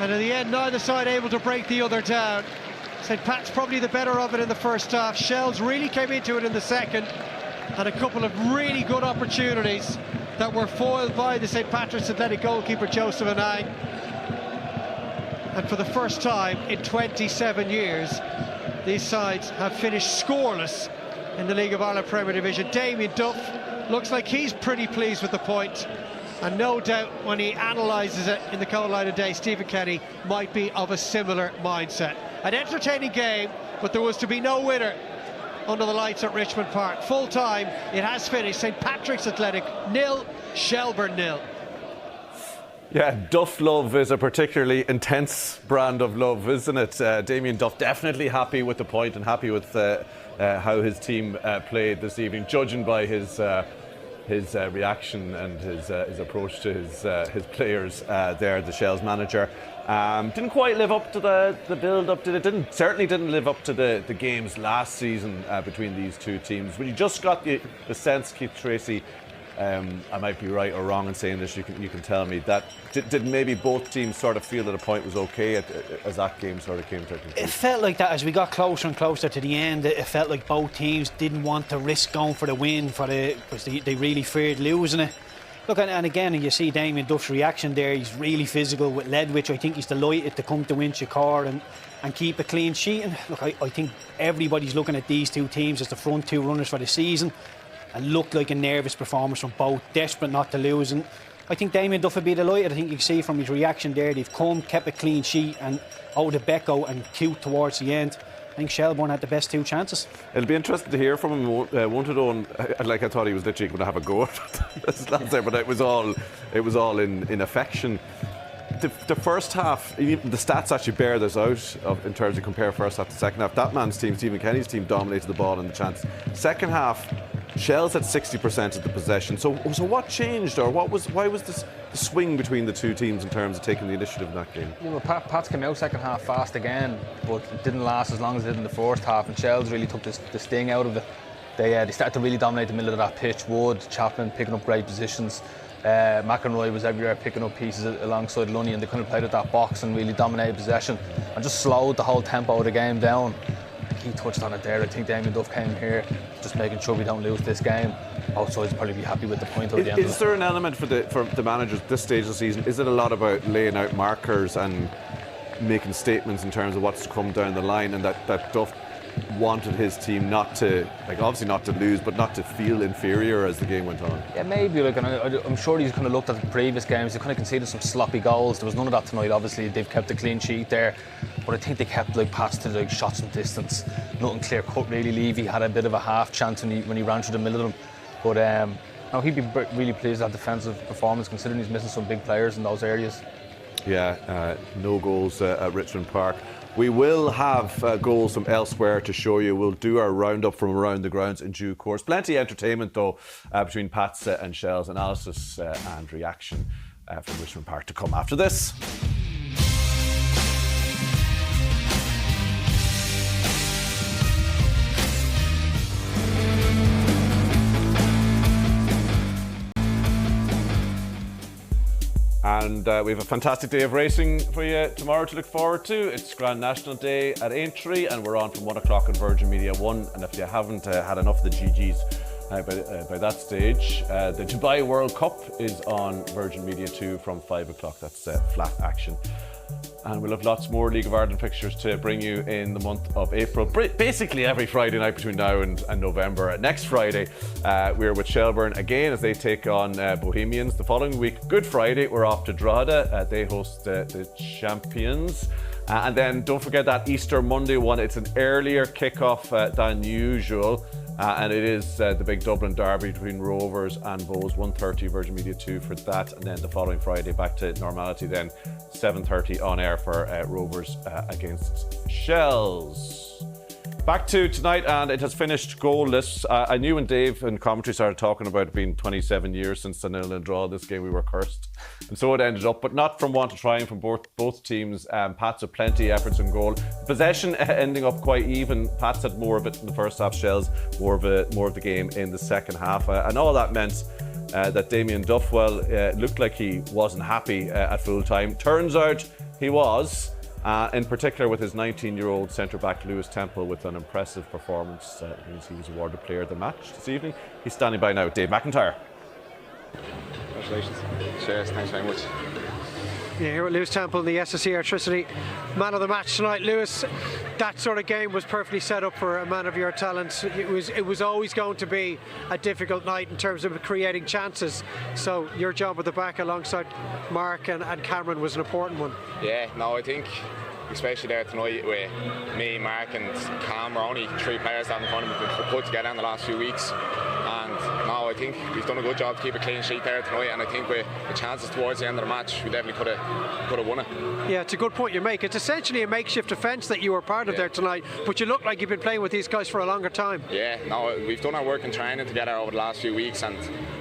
And in the end, neither side able to break the other down. St Pat's probably the better of it in the first half. Shells really came into it in the second, and a couple of really good opportunities that were foiled by the St Patrick's Athletic goalkeeper Joseph Anang. And for the first time in 27 years, these sides have finished scoreless in the League of Ireland Premier Division. Damien Duff looks like he's pretty pleased with the point, and no doubt when he analyses it in the cold light of day, Stephen Kenny might be of a similar mindset. An entertaining game, but there was to be no winner under the lights at Richmond Park. Full time, it has finished. St Patrick's Athletic 0, Shelbourne 0. Yeah, Duff love is a particularly intense brand of love, isn't it? Damien Duff definitely happy with the point and happy with how his team played this evening, judging by his reaction and his approach to his players there, the Shells manager. Didn't quite live up to the build-up, did it? Certainly didn't live up to the games last season between these two teams. But you just got the sense, Keith Treacy, I might be right or wrong in saying this, you can tell me, that did maybe both teams sort of feel that a point was okay as that game sort of came to a conclusion? It felt like that as we got closer and closer to the end. It felt like both teams didn't want to risk going for the win because they really feared losing it. Look, and again, you see Damien Duff's reaction there. He's really physical with Ledwich. I think he's delighted to come to Inchicore and keep a clean sheet. And look, I think everybody's looking at these two teams as the front two runners for the season, and looked like a nervous performance from both, desperate not to lose. And I think Damien Duff would be delighted. I think you can see from his reaction there, they've kept a clean sheet, and out of Becco and cute towards the end. I think Shelbourne had the best two chances. It'll be interesting to hear from him. Won't it, Owen? Like, I thought he was literally going to have a go at it, but it was all in affection. The first half, even the stats actually bear this out in terms of compare first half to second half. That man's team, Stephen Kenny's team, dominated the ball and the chance. Second half, Shells had 60% of the possession. So what changed, or why was this the swing between the two teams in terms of taking the initiative in that game? Yeah, well, Pats came out second half fast again, but it didn't last as long as it did in the first half, and Shells really took the sting out of it. They started to really dominate the middle of that pitch. Wood, Chapman picking up great positions. McEnroy was everywhere picking up pieces alongside Lunny, and they couldn't play at that box and really dominated possession and just slowed the whole tempo of the game down. He touched on it there. I think Damien Duff came here just making sure we don't lose this game. Both sides will probably be happy with the point at the end. Is there an element for the managers at this stage of the season? Is it a lot about laying out markers and making statements in terms of what's to come down the line, and that Duff wanted his team not to, like, obviously not to lose, but not to feel inferior as the game went on? Yeah, maybe. Like, and I'm sure he's kind of looked at the previous games. They kind of conceded some sloppy goals. There was none of that tonight. Obviously, they've kept a clean sheet there, but I think they kept Pats to shots from distance. Nothing clear cut really. Levy had a bit of a half chance when he ran through the middle of them, but no, he'd be really pleased with that defensive performance, considering he's missing some big players in those areas. Yeah, no goals at Richmond Park. We will have goals from elsewhere to show you. We'll do our roundup from around the grounds in due course. Plenty of entertainment, though, between Pats and Shells, analysis and reaction from Richmond Park to come after this. And we have a fantastic day of racing for you tomorrow to look forward to. It's Grand National Day at Aintree, and we're on from 1 o'clock on Virgin Media 1. And if you haven't had enough of the GGs by that stage, the Dubai World Cup is on Virgin Media 2 from 5 o'clock. That's flat action. And we'll have lots more League of Ireland fixtures to bring you in the month of April. Basically every Friday night between now and November. Next Friday, we're with Shelbourne again as they take on Bohemians. The following week, Good Friday, we're off to Drogheda. They host the champions. And then don't forget that Easter Monday one. It's an earlier kickoff than usual. And it is the big Dublin Derby between Rovers and Bohs, 1:30 Virgin Media 2 for that. And then the following Friday, back to normality then, 7:30 on air for Rovers against Shells. Back to tonight, and it has finished goalless. I knew when Dave in commentary started talking about it being 27 years since the 0-0 draw this game, we were cursed. And so it ended up, but not from want of trying from both teams. Pats had plenty of efforts in goal. Possession ending up quite even. Pats had more of it in the first half, Shells more of the game in the second half. And all that meant that Damien Duff, looked like he wasn't happy at full time. Turns out He was, in particular with his 19-year-old centre-back Lewis Temple with an impressive performance. He was awarded Player of the Match this evening. He's standing by now, Dave McIntyre. Congratulations. Cheers, thanks very much. Yeah, here with Lewis Temple in the SSE Treacy man of the match tonight. Lewis, that sort of game was perfectly set up for a man of your talents. It was always going to be a difficult night in terms of creating chances. So your job at the back alongside Mark and Cameron was an important one. Yeah, no, I think especially there tonight with me, Mark and Cam, we're only 3 players that have put together in the last few weeks. And no, I think we've done a good job to keep a clean sheet there tonight, and I think with the chances towards the end of the match, we definitely could have won it. Yeah, it's a good point you make. It's essentially a makeshift defence that you were part of there tonight, but you look like you've been playing with these guys for a longer time. Yeah, no, we've done our work in training together over the last few weeks, and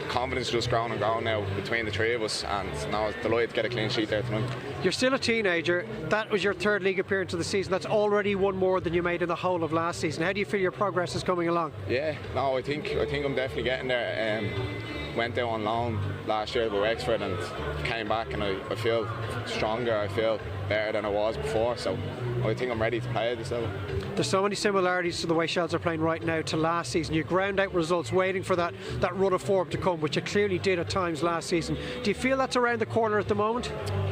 confidence just growing and growing now between the 3 of us, and now it's delighted to get a clean sheet there tonight. You're still a teenager. That was your 3rd league appearance of the season. That's already one more than you made in the whole of last season. How do you feel your progress is coming along? Yeah, no, I think I'm definitely getting there. Went down on loan last year with Wexford and came back, and I feel stronger. I feel better than I was before, so I think I'm ready to play at this level. There's so many similarities to the way Shells are playing right now to last season. You ground out results waiting for that run of form to come, which you clearly did at times last season. Do you feel that's around the corner at the moment?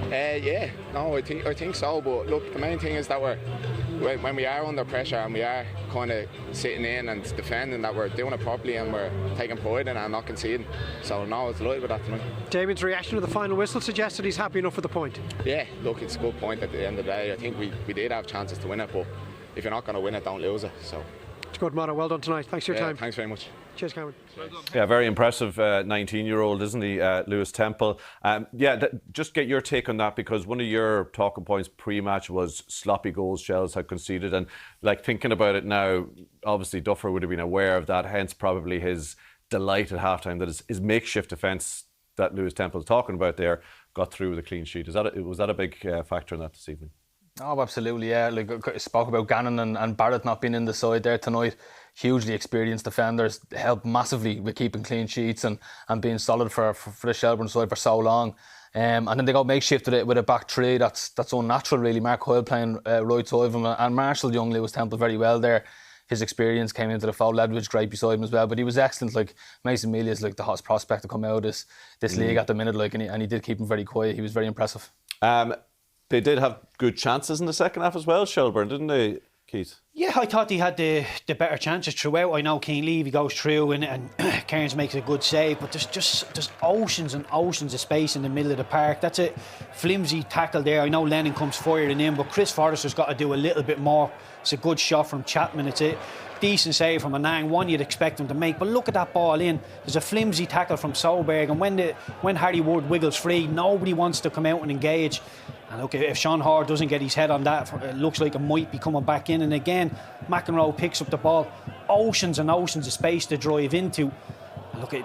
Yeah, no, I think so, but look, the main thing is that when we are under pressure and we are kind of sitting in and defending, that we're doing it properly and we're taking pride in it and not conceding. So no, I was delighted with that tonight. Damien's reaction to the final whistle suggested he's happy enough with the point. Yeah, look, it's a good point at the end of the day. I think we did have chances to win it, but if you're not going to win it, don't lose it. So it's a good motto. Well done tonight. Thanks for your time. Thanks very much. Cheers, Cameron. Yeah, very impressive 19-year-old, isn't he, Lewis Temple? Just get your take on that, because one of your talking points pre-match was sloppy goals Shells had conceded, and like thinking about it now, obviously Duffer would have been aware of that, hence probably his delight at halftime that his makeshift defence that Lewis Temple is talking about there got through with a clean sheet. Was that a big factor in that this evening? Oh, absolutely, yeah. Like I spoke about Gannon and Barrett not being in the side there tonight. Hugely experienced defenders, helped massively with keeping clean sheets and being solid for the Shelbourne side for so long. And then they got makeshift with a back 3. That's unnatural, really. Mark Hoyle playing right side of him, and Marshall young Lewis Temple very well there. His experience came into the fold. Ledwidge great beside him as well, but he was excellent. Like Mason Mealy is like the hottest prospect to come out of this league at the minute. Like, and he did keep him very quiet. He was very impressive. They did have good chances in the second half as well, Shelbourne, didn't they, Keith? Yeah, I thought he had the better chances throughout. I know Keane Levy goes through and Cairns makes a good save, but there's oceans and oceans of space in the middle of the park. That's a flimsy tackle there. I know Lennon comes firing in, but Chris Forrester's got to do a little bit more. It's a good shot from Chapman. It's a decent save from Anang, one you'd expect him to make, but look at that ball in. There's a flimsy tackle from Solberg, and when Harry Wood wiggles free, nobody wants to come out and engage. And look, if Sean Hoare doesn't get his head on that, it looks like it might be coming back in. And again, McEnroe picks up the ball. Oceans and oceans of space to drive into. And look at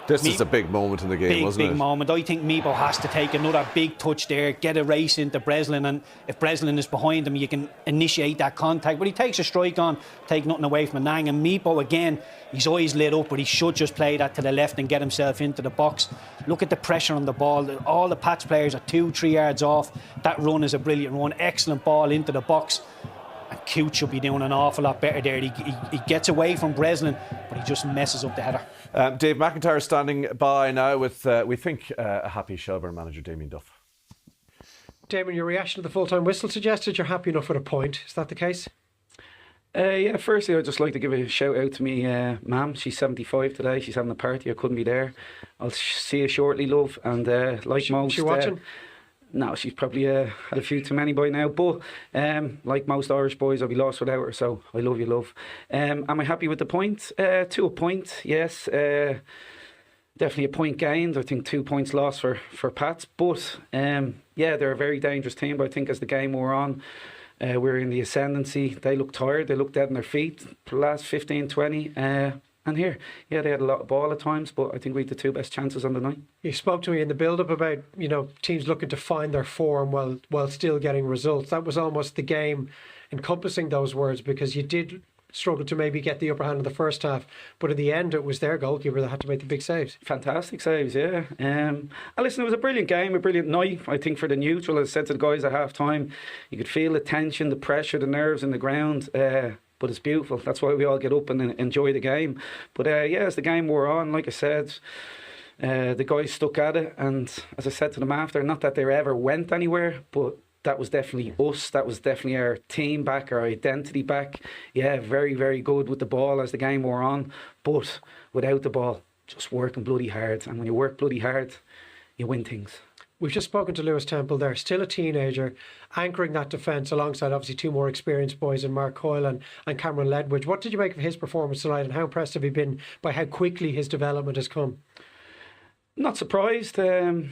this is a big moment in the game, wasn't it? Big moment. I think Meepo has to take another big touch there, get a race into Breslin, and if Breslin is behind him, you can initiate that contact. But he takes a strike on, take nothing away from Anang. And Meepo, again, his eyes lit up, but he should just play that to the left and get himself into the box. Look at the pressure on the ball. All the Pats players are 2-3 yards off. That run is a brilliant run. Excellent ball into the box. And Coote should be doing an awful lot better there. He gets away from Breslin, but he just messes up the header. Dave McIntyre standing by now with, we think, a happy Shelbourne manager, Damien Duff. Damien, your reaction to the full-time whistle suggested you're happy enough with a point. Is that the case? Yeah, firstly, I'd just like to give a shout out to me mum. She's 75 today. She's having a party. I couldn't be there. I'll see you shortly, love. And like most... She watching? No, she's probably had a few too many by now, but like most Irish boys, I'll be lost without her, so I love you, love. Am I happy with the point? To a point, yes. Definitely a point gained. I think 2 points lost for Pats, but yeah, they're a very dangerous team. But I think as the game wore on, we're in the ascendancy. They look tired, they look dead on their feet for the last 15, 20. And here, yeah, they had a lot of ball at times, but I think we had the 2 best chances on the night. You spoke to me in the build-up about, teams looking to find their form while still getting results. That was almost the game encompassing those words, because you did struggled to maybe get the upper hand in the first half, but in the end it was their goalkeeper that had to make the big saves. Fantastic saves, yeah. And listen, it was a brilliant game, a brilliant night, I think, for the neutral. As I said to the guys at half time, you could feel the tension, the pressure, the nerves in the ground. But it's beautiful. That's why we all get up and enjoy the game. But yeah, as the game wore on, like I said, the guys stuck at it. And as I said to them after, not that they ever went anywhere, but that was definitely us. That was definitely our team back, our identity back. Yeah, very, very good with the ball as the game wore on. But without the ball, just working bloody hard. And when you work bloody hard, you win things. We've just spoken to Lewis Temple there, still a teenager, anchoring that defence alongside obviously two more experienced boys in Mark Coyle and Cameron Ledwidge. What did you make of his performance tonight, and how impressed have you been by how quickly his development has come? Not surprised. I think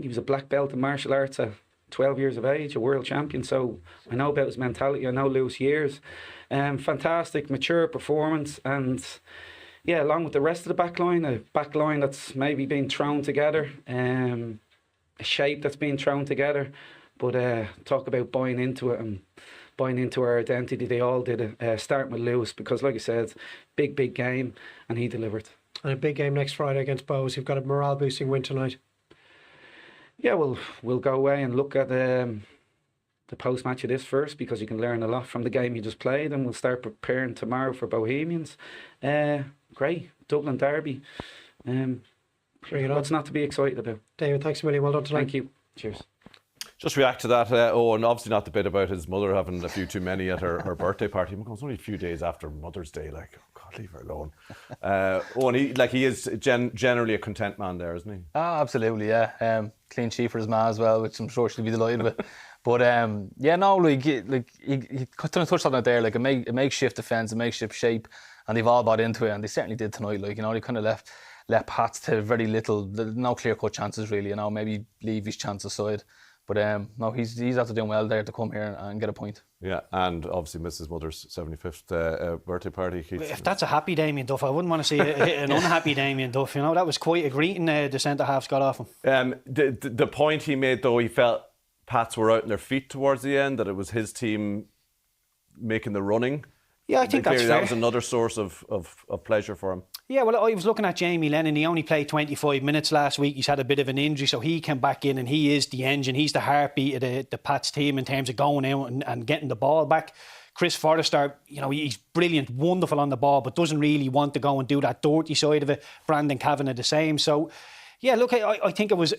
he was a black belt in martial arts at 12 years of age, a world champion, so I know about his mentality. I know Lewis years. Fantastic, mature performance, and yeah, along with the rest of the back line, a back line that's maybe been thrown together, a shape that's been thrown together, but talk about buying into it and buying into our identity. They all did it, starting with Lewis, because like I said, big game, and he delivered. And a big game next Friday against Bows. You've got a morale boosting win tonight. Yeah, we'll go away and look at the post-match of this first, because you can learn a lot from the game you just played, and we'll start preparing tomorrow for Bohemians. Great, Dublin Derby. What's not to be excited about? David, thanks a million. Well done tonight. Thank you. Cheers. Just react to that, and obviously not the bit about his mother having a few too many at her birthday party. It was only a few days after Mother's Day, like, oh God, leave her alone. And he is generally a content man there, isn't he? Oh, absolutely, yeah. Clean sheet for his ma as well, which I'm sure she'll be delighted with. But yeah, no, like he kind of touched on it there, like a makeshift defence, a makeshift shape, and they've all bought into it, and they certainly did tonight. Like, you know, they kind of left Pats to very little, no clear-cut chances really. You know, maybe leave his chance aside. But no, he's after doing well there to come here and get a point. Yeah, and obviously missed his mother's 75th birthday party. If that's a happy Damien Duff, I wouldn't want to see an unhappy Damien Duff. You know, that was quite a greeting the centre halves got off him. The point he made, though, he felt Pats were out on their feet towards the end, that it was his team making the running. Yeah, I think that's fair. That was another source of pleasure for him. Yeah, well, I was looking at Jamie Lennon. He only played 25 minutes last week. He's had a bit of an injury, so he came back in and he is the engine. He's the heartbeat of the Pats team in terms of going out and getting the ball back. Chris Forrester, you know, he's brilliant, wonderful on the ball, but doesn't really want to go and do that dirty side of it. Brandon Kavanagh the same. So, yeah, look, I think it was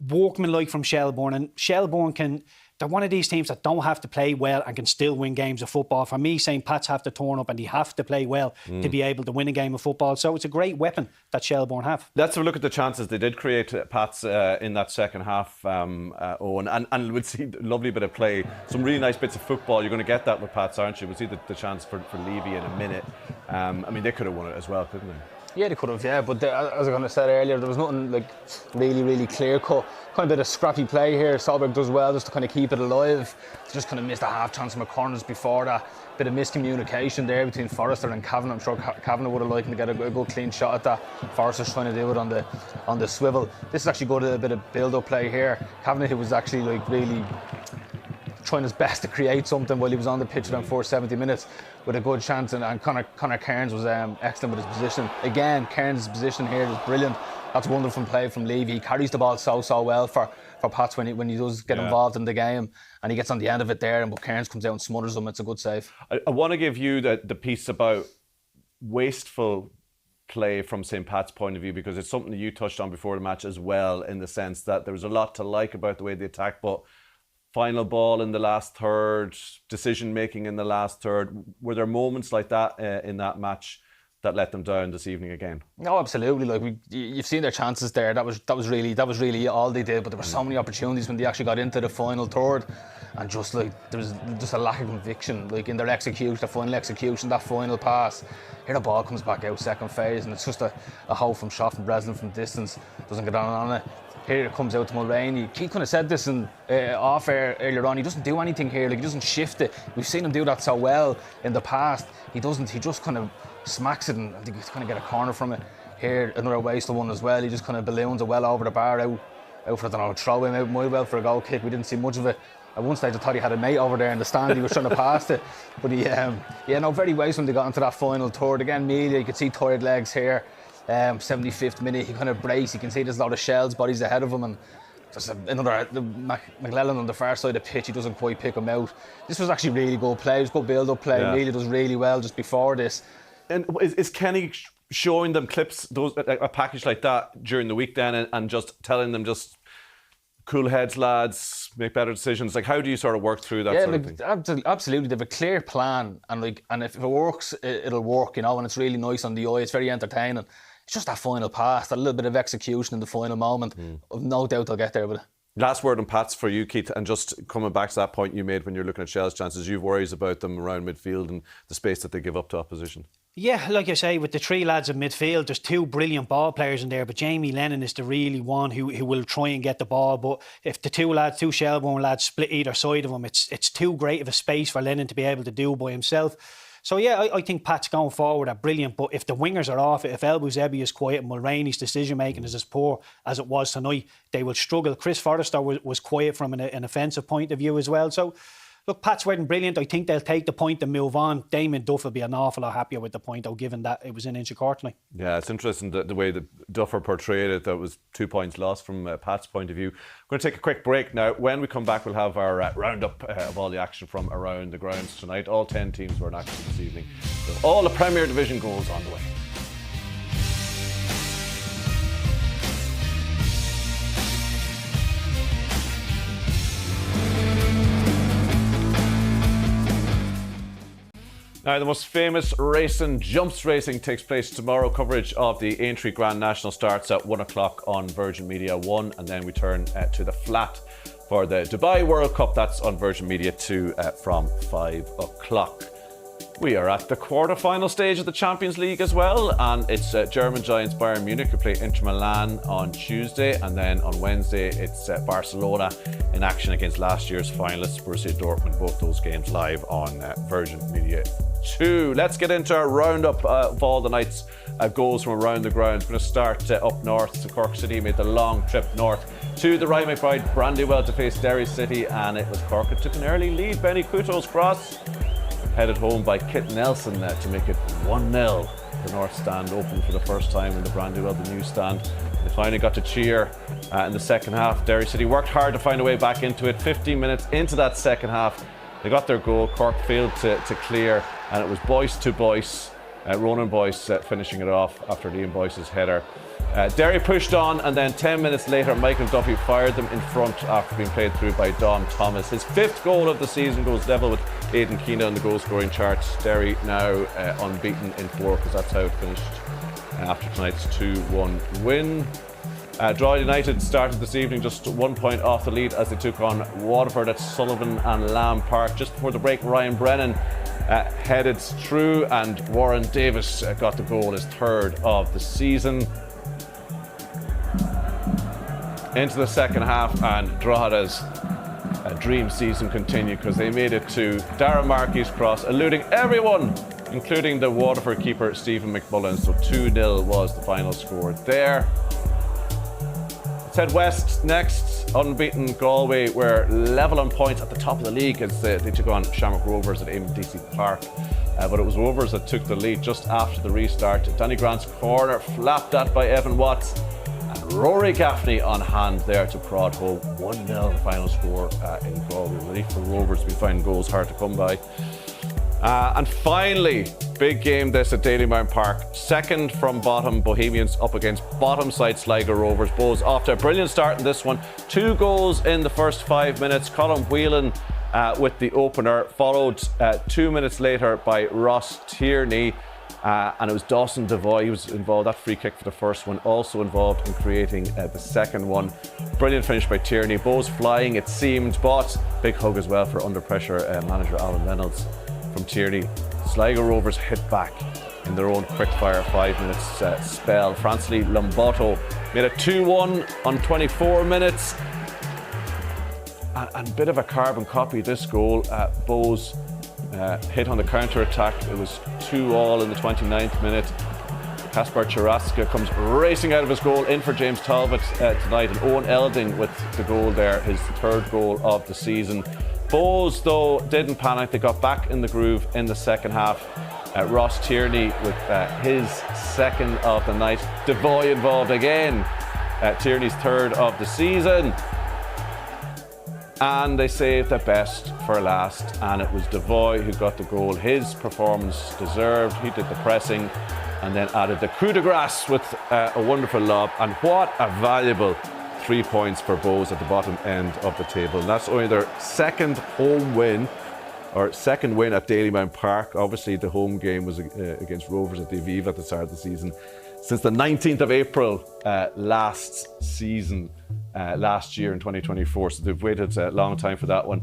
workmanlike from Shelbourne, and Shelbourne they're one of these teams that don't have to play well and can still win games of football. For me, St. Pat's have to turn up and they have to play well to be able to win a game of football. So it's a great weapon that Shelbourne have. Let's have a look at the chances they did create, Pats, in that second half, Owen. And we'll see a lovely bit of play. Some really nice bits of football. You're going to get that with Pats, aren't you? We'll see the chance for Levy in a minute. I mean, they could have won it as well, couldn't they? Yeah, they could have, yeah, but as I kind of said earlier, there was nothing like really clear cut. Kind of bit of scrappy play here. Solberg does well just to kind of keep it alive. Just kind of missed a half chance from the corners before that. Bit of miscommunication there between Forrester and Kavanagh. I'm sure Kavanagh would have liked to get a good clean shot at that. Forrester's trying to do it on the swivel. This is actually good, a bit of build-up play here. Kavanagh, who was actually like really trying his best to create something while he was on the pitch around 70 minutes with a good chance, and Conor Cairns was excellent with his position. Again, Cairns' position here is brilliant. That's a wonderful play from Levy. He carries the ball so well for Pats when he does get involved in the game, and he gets on the end of it there, and but Cairns comes out and smothers him. It's a good save. I want to give you the piece about wasteful play from St. Pat's point of view, because it's something that you touched on before the match as well, in the sense that there was a lot to like about the way they attacked, but final ball in the last third, decision making in the last third. Were there moments like that in that match that let them down this evening again? No, absolutely. Like you've seen their chances there. That was really all they did. But there were so many opportunities when they actually got into the final third, and just like there was just a lack of conviction, like in their execution, the final execution, that final pass. Here the ball comes back out second phase, and it's just a hole from shot from Breslin from distance. Doesn't get on it. Here it comes out to Mulroney. He kind of said this in off air earlier on. He doesn't do anything here. Like, he doesn't shift it. We've seen him do that so well in the past. He doesn't. He just kind of smacks it, and I think he's kind of get a corner from it. Here another wasted one as well. He just kind of balloons it well over the bar out out for, I don't know, throw him out my well for a goal kick. We didn't see much of it. At one stage I thought he had a mate over there in the stand, he was trying to pass it. But he, very wise when they got into that final third. Again, Melia, you could see tired legs here. 75th minute, he kind of braced. You can see there's a lot of Shell's bodies ahead of him, and there's another McLellan on the far side of the pitch. He doesn't quite pick him out. This was actually really good play. It was good build-up play. Yeah. Melia does really well just before this. And is Kenny showing them clips, a package like that during the week then, and just telling them just cool heads, lads, make better decisions? Like, how do you sort of work through that sort of thing? Absolutely. They have a clear plan, and if it works, it'll work, and it's really nice on the eye. It's very entertaining. It's just that final pass, that little bit of execution in the final moment. I've no doubt they'll get there with it. Last word on Pats for you, Keith, and just coming back to that point you made when you're looking at Shell's chances, you've worries about them around midfield and the space that they give up to opposition. Yeah, like I say, with the three lads in midfield, there's two brilliant ball players in there, but Jamie Lennon is the really one who will try and get the ball. But if the two Shelbourne lads split either side of him, it's too great of a space for Lennon to be able to do by himself. So yeah, I think Pat's going forward are brilliant, but if the wingers are off, if El Bouzebbi is quiet and Mulroney's decision making is as poor as it was tonight, they will struggle. Chris Forrester was quiet from an offensive point of view as well. So look, Pat's weren't brilliant. I think they'll take the point and move on. Damien Duff will be an awful lot happier with the point, though, given that it was in Inchicourt tonight. Yeah, it's interesting the way that Duffer portrayed it. That was 2 points lost from Pat's point of view. We're going to take a quick break now. When we come back, we'll have our roundup of all the action from around the grounds tonight. All 10 teams were in action this evening. So all the Premier Division goals on the way. Now, the most famous racing, jumps racing, takes place tomorrow. Coverage of the Aintree Grand National starts at 1 o'clock on Virgin Media 1, and then we turn to the flat for the Dubai World Cup. That's on Virgin Media 2 from 5 o'clock. We are at the quarter-final stage of the Champions League as well, and it's German giants Bayern Munich who play Inter Milan on Tuesday, and then on Wednesday it's Barcelona in action against last year's finalists Borussia Dortmund. Both those games live on Virgin Media 2. Let's get into our roundup of all the night's goals from around the grounds. We're going to start up north. So Cork City made the long trip north to the Ryan McBride Brandywell to face Derry City, and it was Cork that took an early lead. Benny Couto's cross headed home by Kit Nelson to make it 1-0. The North Stand opened for the first time in the Brandywell, the new stand. They finally got to cheer in the second half. Derry City worked hard to find a way back into it. 15 minutes into that second half, they got their goal. Cork failed to clear, and it was Boyce to Boyce. Ronan Boyce finishing it off after Liam Boyce's header. Derry pushed on, and then 10 minutes later Michael Duffy fired them in front after being played through by Dom Thomas. His 5th goal of the season goes level with Aidan Keena on the goal scoring charts. Derry now unbeaten in 4, because that's how it finished after tonight's 2-1 win. Drogheda United started this evening just 1 point off the lead as they took on Waterford at Sullivan and Lamb Park. Just before the break, Ryan Brennan headed through, and Warren Davis got the goal, his 3rd of the season. Into the second half, and Drogheda's dream season continued, because they made it to Darren Markey's cross, eluding everyone, including the Waterford keeper Stephen McMullen. So 2-0 was the final score there. Let's head west next. Unbeaten Galway were level on points at the top of the league as they took on Shamrock Rovers at Eamon DC Park. But it was Rovers that took the lead just after the restart. Danny Grant's corner flapped at by Evan Watts, and Rory Gaffney on hand there to prod home. 1-0 the final score in Galway. Relief for Rovers. We find goals hard to come by. And finally, big game this at Dalymount Park. Second from bottom, Bohemians up against bottom side Sligo Rovers. Bohs off to a brilliant start in this one. 2 goals in the first 5 minutes. Colin Whelan with the opener, followed 2 minutes later by Ross Tierney. And it was Dawson Devoy, he was involved. That free kick for the first one, also involved in creating the second one. Brilliant finish by Tierney. Bohs flying, it seemed, but big hug as well for under pressure manager Alan Reynolds from Tierney. Sligo Rovers hit back in their own quick-fire 5 minutes spell. Francely Lomboto made it 2-1 on 24 minutes. And a bit of a carbon copy this goal. Bohs hit on the counter-attack. It was 2-2 in the 29th minute. Kasper Charaska comes racing out of his goal in for James Talbot tonight, and Eoin Elding with the goal there, his third goal of the season. Bohs, though, didn't panic. They got back in the groove in the second half. Ross Tierney with his second of the night. Devoy involved again. Tierney's third of the season. And they saved the best for last, and it was Devoy who got the goal. His performance deserved. He did the pressing and then added the coup de grace with a wonderful lob. And what a valuable 3 points for Bohs at the bottom end of the table. And that's only their second home win, or second win at Dalymount Park. Obviously the home game was against Rovers at the Aviva at the start of the season. Since the 19th of April last year in 2024, so they've waited a long time for that one.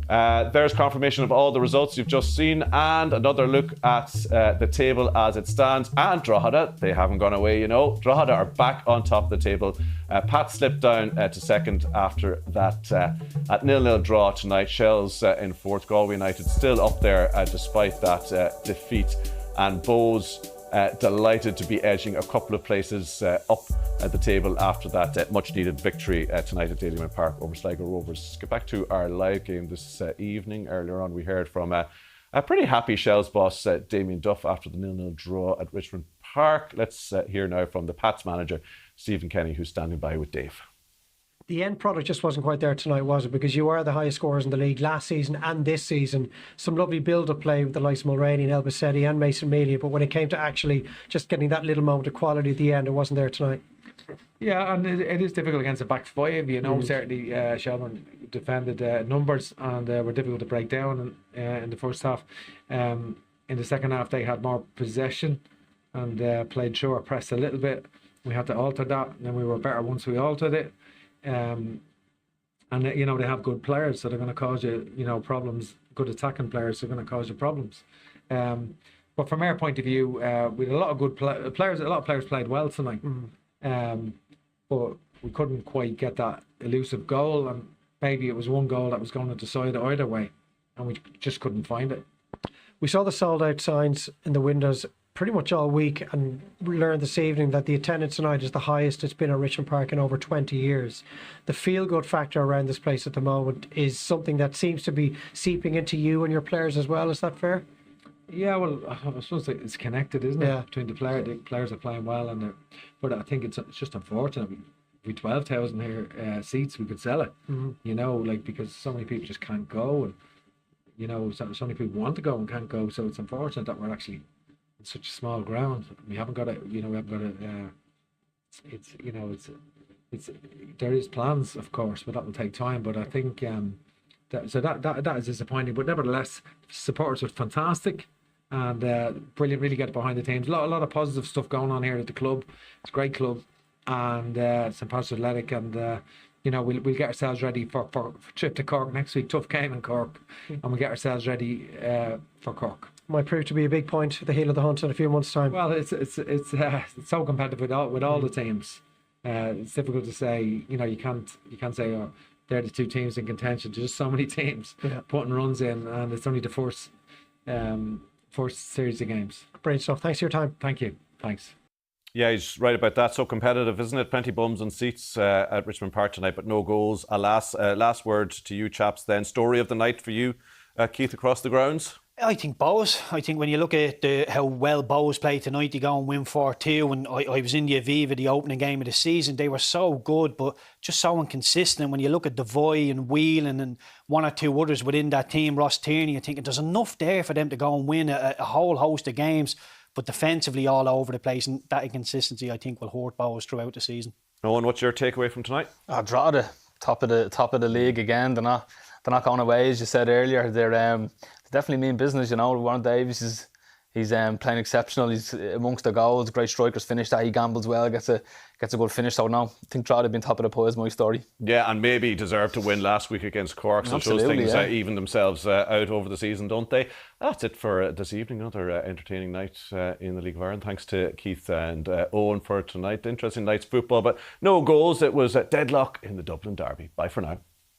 There's confirmation of all the results you've just seen, and another look at the table as it stands. And Drogheda, they haven't gone away, you know. Drogheda are back on top of the table. Pat slipped down to second after that at 0-0 draw tonight. Shells in fourth. Galway United still up there despite that defeat. And Bohs delighted to be edging a couple of places up at the table after that much needed victory tonight at Dalymount Park over Sligo Rovers. Let's get back to our live game this evening. Earlier on we heard from a pretty happy Shells boss Damien Duff after the 0-0 draw at Richmond Park. Let's hear now from the Pats manager Stephen Kenny, who's standing by with Dave. The end product just wasn't quite there tonight, was it? Because you are the highest scorers in the league last season and this season. Some lovely build-up play with the likes of Mulroney and Elbasetti and Mason Melia, but when it came to actually just getting that little moment of quality at the end, it wasn't there tonight. Yeah, and it is difficult against a back five, you know. Certainly Shelbourne defended numbers and were difficult to break down in the first half. In the second half they had more possession and played short, pressed a little bit. We had to alter that, and then we were better once we altered it. And you know, they have good players, so they're going to cause you, you know, problems. Good attacking players are going to cause you problems. But from our point of view, we had a lot of good players. A lot of players played well tonight, but we couldn't quite get that elusive goal. And maybe it was one goal that was going to decide it either way, and we just couldn't find it. We saw the sold-out signs in the windows pretty much all week, and we learned this evening that the attendance tonight is the highest it's been at Richmond Park in over 20 years. The feel-good factor around this place at the moment is something that seems to be seeping into you and your players as well. Is that fair? Yeah, well, I suppose it's connected, isn't it? Yeah. Between the players are playing well, and but I think it's just unfortunate. We 12,000 here seats, we could sell it. You know, like, because so many people just can't go, and you know, so many people want to go and can't go. So it's unfortunate that we're actually in such a small ground. We haven't got it. You know, we haven't got it. It's you know, it's there is plans, of course, but that will take time. But I think that is disappointing. But nevertheless, supporters were fantastic. And brilliant, really get behind the teams. A lot of positive stuff going on here at the club. It's a great club, and St. Patrick's Athletic, and you know, we'll get ourselves ready for trip to Cork next week. Tough game in Cork, and we'll get ourselves ready for Cork. Might prove to be a big point at the heel of the hunt in a few months' time. Well, it's so competitive with all the teams. It's difficult to say. You know, you can't say, oh, they're the two teams in contention. There's just so many teams putting runs in, and it's only the first series of games. Great stuff. Thanks for your time. Thank you. Thanks. Yeah, he's right about that. So competitive, isn't it? Plenty bums and seats at Richmond Park tonight, but no goals. Alas, last word to you chaps then. Story of the night for you, Keith, across the grounds? I think Bohs. I think when you look at how well Bohs played tonight, they go and win 4-2. And I was in the Aviva, the opening game of the season. They were so good, but just so inconsistent. And when you look at Devoy and Whelan and one or two others within that team, Ross Tierney, I think there's enough there for them to go and win a whole host of games, but defensively all over the place. And that inconsistency, I think, will hurt Bohs throughout the season. Owen, what's your takeaway from tonight? Drogheda, top of the league again. They're not going away, as you said earlier. They're definitely mean business, you know. Warren Davies he's playing exceptional. He's amongst the goals, great strikers. Finish that, he gambles well, gets a good finish. So no, I think Drogheda being top of the pile is my story. Yeah, and maybe deserved to win last week against Cork. So absolutely, those things even themselves out over the season, don't they? That's it for this evening. Another entertaining night in the League of Ireland. Thanks to Keith and Eoin for tonight. Interesting night's football, but no goals. It was a deadlock in the Dublin Derby. Bye for now.